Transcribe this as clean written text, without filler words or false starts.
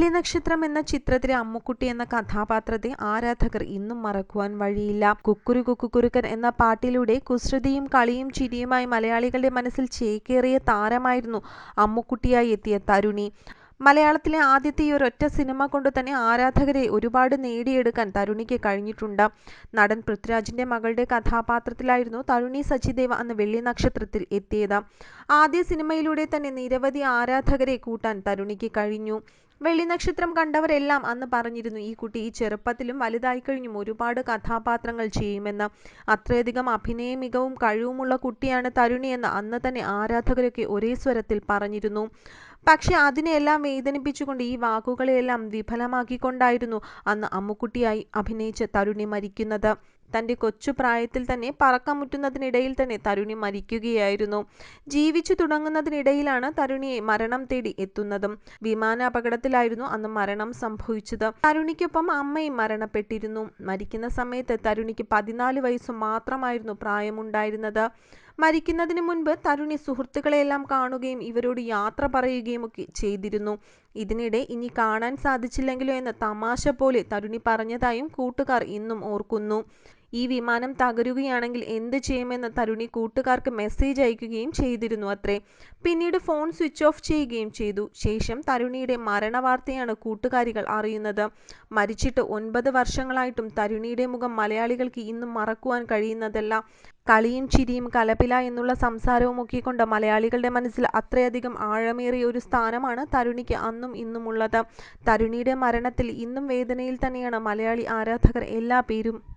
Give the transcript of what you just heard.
വെള്ളി നക്ഷത്രം എന്ന ചിത്രത്തിലെ അമ്മുക്കുട്ടി എന്ന കഥാപാത്രത്തെ ആരാധകർ ഇന്നും മറക്കുവാൻ വഴിയില്ല. കുക്കുരു കുക്കുരുക്കൻ എന്ന പാട്ടിലൂടെ കുസൃതിയും കളിയും ചിരിയുമായി മലയാളികളുടെ മനസ്സിൽ ചേക്കേറിയ താരമായിരുന്നു അമ്മുക്കുട്ടിയായി എത്തിയ തരുണി. മലയാളത്തിലെ ആദ്യത്തെ ഈ ഒരൊറ്റ സിനിമ കൊണ്ട് തന്നെ ആരാധകരെ ഒരുപാട് നേടിയെടുക്കാൻ തരുണിക്ക് കഴിഞ്ഞിട്ടുണ്ട്. നടൻ പൃഥ്വിരാജിന്റെ മകളുടെ കഥാപാത്രത്തിലായിരുന്നു തരുണി സച്ചിദേവ അന്ന് വെള്ളി നക്ഷത്രത്തിൽ എത്തിയത്. ആദ്യ സിനിമയിലൂടെ തന്നെ നിരവധി ആരാധകരെ കൂട്ടാൻ തരുണിക്ക് കഴിഞ്ഞു. വെള്ളി നക്ഷത്രം കണ്ടവരെല്ലാം അന്ന് പറഞ്ഞിരുന്നു, ഈ കുട്ടി ഈ ചെറുപ്പത്തിലും വലുതായിക്കഴിഞ്ഞും ഒരുപാട് കഥാപാത്രങ്ങൾ ചെയ്യുമെന്ന്. അത്രയധികം അഭിനയ മികവും കഴിവുമുള്ള കുട്ടിയാണ് തരുണിയെന്ന് അന്ന് തന്നെ ആരാധകരൊക്കെ ഒരേ സ്വരത്തിൽ പറഞ്ഞിരുന്നു. പക്ഷെ അതിനെയെല്ലാം വേദനിപ്പിച്ചുകൊണ്ട് ഈ വാക്കുകളെയെല്ലാം വിഫലമാക്കിക്കൊണ്ടായിരുന്നു അന്ന് അമ്മുക്കുട്ടിയായി അഭിനയിച്ച തരുണി മരിക്കുന്നത്. തൻ്റെ കൊച്ചു പ്രായത്തിൽ തന്നെ പറക്കമുറ്റുന്നതിനിടയിൽ തന്നെ തരുണി മരിക്കുകയായിരുന്നു. ജീവിച്ചു തുടങ്ങുന്നതിനിടയിലാണ് തരുണിയെ മരണം തേടി എത്തുന്നതും. വിമാന അപകടത്തിലായിരുന്നു അന്ന് മരണം സംഭവിച്ചത്. തരുണിക്കൊപ്പം അമ്മയും മരണപ്പെട്ടിരുന്നു. മരിക്കുന്ന സമയത്ത് തരുണിക്ക് 14 വയസ്സ് മാത്രമായിരുന്നു പ്രായമുണ്ടായിരുന്നത്. മരിക്കുന്നതിന് മുൻപ് തരുണി സുഹൃത്തുക്കളെയെല്ലാം കാണുകയും ഇവരോട് യാത്ര പറയുകയും ഒക്കെ ചെയ്തിരുന്നു. ഇതിനിടെ ഇനി കാണാൻ സാധിച്ചില്ലെങ്കിലോ എന്ന തമാശ പോലെ തരുണി പറഞ്ഞതായും കൂട്ടുകാർ ഇന്നും ഓർക്കുന്നു. ഈ വിമാനം തകരുകയാണെങ്കിൽ എന്ത് ചെയ്യുമെന്ന് തരുണി കൂട്ടുകാർക്ക് മെസ്സേജ് അയക്കുകയും ചെയ്തിരുന്നു അത്രേ. പിന്നീട് ഫോൺ സ്വിച്ച് ഓഫ് ചെയ്യുകയും ചെയ്തു. ശേഷം തരുണിയുടെ മരണവാർത്തയാണ് കൂട്ടുകാരികൾ അറിയുന്നത്. മരിച്ചിട്ട് 9 വർഷങ്ങളായിട്ടും തരുണിയുടെ മുഖം മലയാളികൾക്ക് ഇന്നും മറക്കുവാൻ കഴിയുന്നതല്ല. കളിയും ചിരിയും കലപില എന്നുള്ള സംസാരവും ഒക്കെ കൊണ്ട് മലയാളികളുടെ മനസ്സിൽ അത്രയധികം ആഴമേറിയ ഒരു സ്ഥാനമാണ് തരുണിക്ക് അന്നും ഇന്നുമുള്ളത്. തരുണിയുടെ മരണത്തിൽ ഇന്നും വേദനയിൽ തന്നെയാണ് മലയാളി ആരാധകർ എല്ലാ പേരും.